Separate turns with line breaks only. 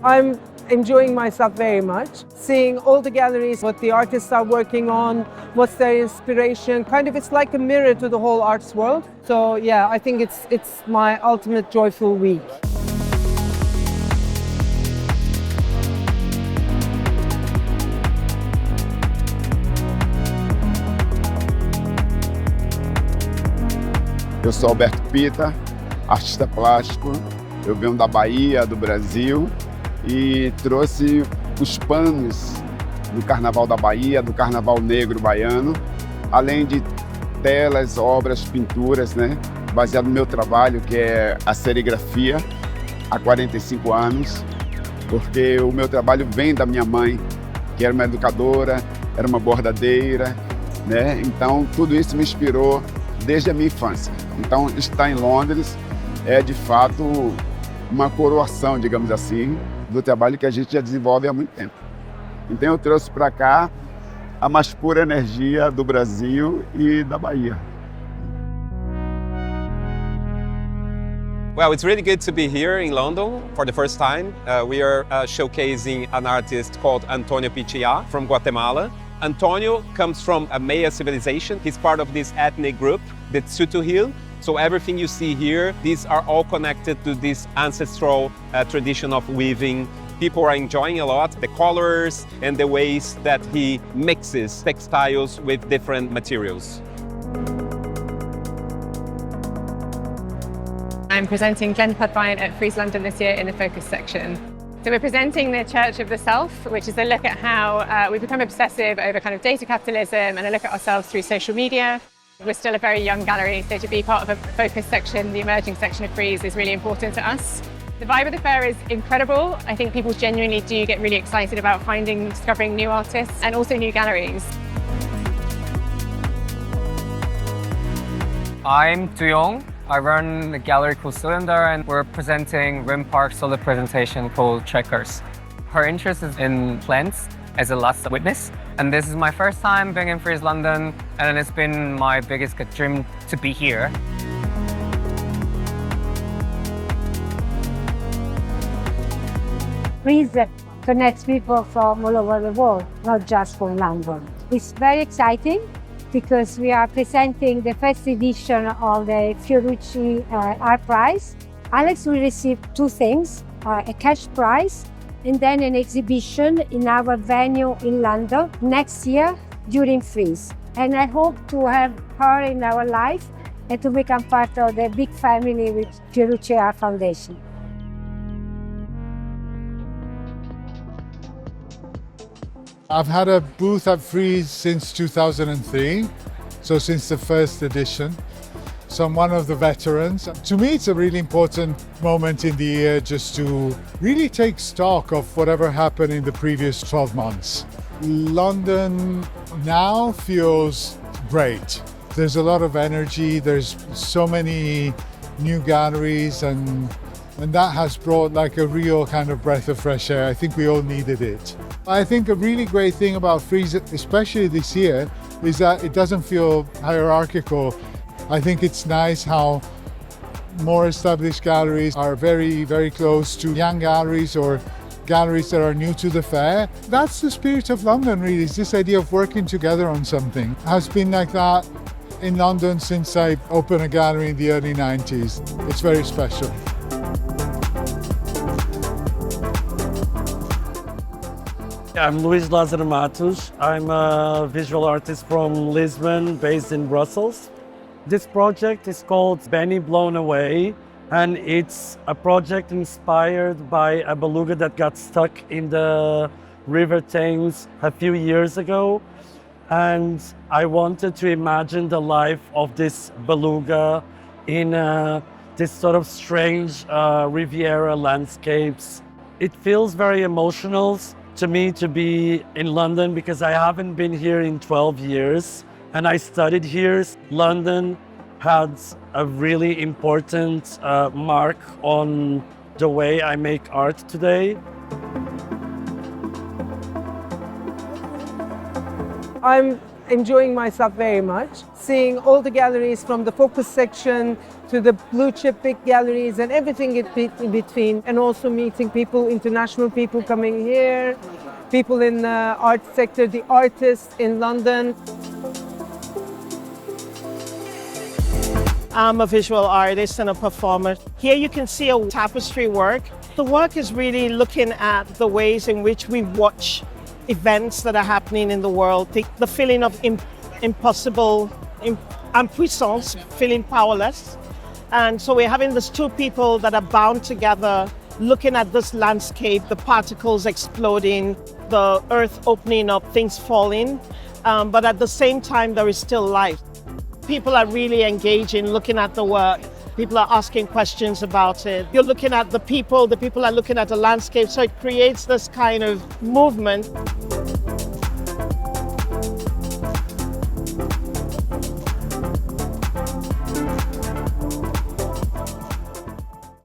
I'm enjoying myself very much, seeing all the galleries, what the artists are working on, what's their inspiration. Kind of, it's like a mirror to the whole arts world. So yeah, I think it's my ultimate joyful week.
Eu sou Alberto Pitta, artista plástico. Eu venho da Bahia, do Brasil, e trouxe os panos do Carnaval da Bahia, do Carnaval Negro baiano, além de telas, obras, pinturas, né? Baseado no meu trabalho, que é a serigrafia, há 45 anos, porque o meu trabalho vem da minha mãe, que era uma educadora, era uma bordadeira, né? Então, tudo isso me inspirou desde a minha infância. Então, estar em Londres é, de fato, uma coroação, digamos assim, do trabalho que a gente já desenvolve há muito tempo. Então, eu trouxe para cá a mais pura energia do Brasil e da Bahia.
Well, it's really good to be here in London for the first time. We are showcasing an artist called Antonio Pitta from Guatemala. Antonio comes from a Maya civilization. He's part of this ethnic group, the Tsutuhil. So everything you see here, these are all connected to this ancestral tradition of weaving. People are enjoying a lot the colors and the ways that he mixes textiles with different materials.
I'm presenting Glen Pudvine at Frieze London this year in the Focus section. So we're presenting the Church of the Self, which is a look at how we've become obsessive over kind of data capitalism and a look at ourselves through social media. We're still a very young gallery, so to be part of a Focus section, the emerging section of Frieze, is really important to us. The vibe of the fair is incredible. I think people genuinely do get really excited about discovering new artists and also new galleries.
I'm Dooyong. I run a gallery called Cylinder, and we're presenting Rim Park's solo presentation called Checkers. Her interest is in plants as a last witness, and this is my first time being in Frieze London, and it's been my biggest dream to be here.
Frieze connects people from all over the world, not just from London. It's very exciting because we are presenting the first edition of the Fiorucci Art Prize. Alex will receive two things, a cash prize and then an exhibition in our venue in London next year during Frieze. And I hope to have her in our life and to become part of the big family with Fiorucci Art Foundation.
I've had a booth at Frieze since 2003, so since the first edition. So I'm one of the veterans. To me, it's a really important moment in the year just to really take stock of whatever happened in the previous 12 months. London now feels great. There's a lot of energy, there's so many new galleries and that has brought like a real kind of breath of fresh air. I think we all needed it. I think a really great thing about Frieze, especially this year, is that it doesn't feel hierarchical. I think it's nice how more established galleries are very, very close to young galleries or galleries that are new to the fair. That's the spirit of London, really, is this idea of working together on something. It has been like that in London since I opened a gallery in the early 90s. It's very special.
I'm Luís Lázaro Matos. I'm a visual artist from Lisbon, based in Brussels. This project is called Benny Blown Away, and it's a project inspired by a beluga that got stuck in the River Thames a few years ago. And I wanted to imagine the life of this beluga in this sort of strange Riviera landscapes. It feels very emotional to me to be in London because I haven't been here in 12 years and I studied here. London had a really important mark on the way I make art today.
I'm enjoying myself very much, seeing all the galleries from the Focus section to the blue chip big galleries and everything in between, and also meeting people, international people coming here, people in the art sector, the artists in London.
I'm a visual artist and a performer. Here you can see a tapestry work. The work is really looking at the ways in which we watch events that are happening in the world, the feeling of impossible, impuissance, feeling powerless. And so we're having these two people that are bound together, looking at this landscape, the particles exploding, the earth opening up, things falling, but at the same time there is still life. People are really engaging, looking at the work. People are asking questions about it. You're looking at the people are looking at the landscape, so it creates this kind of movement.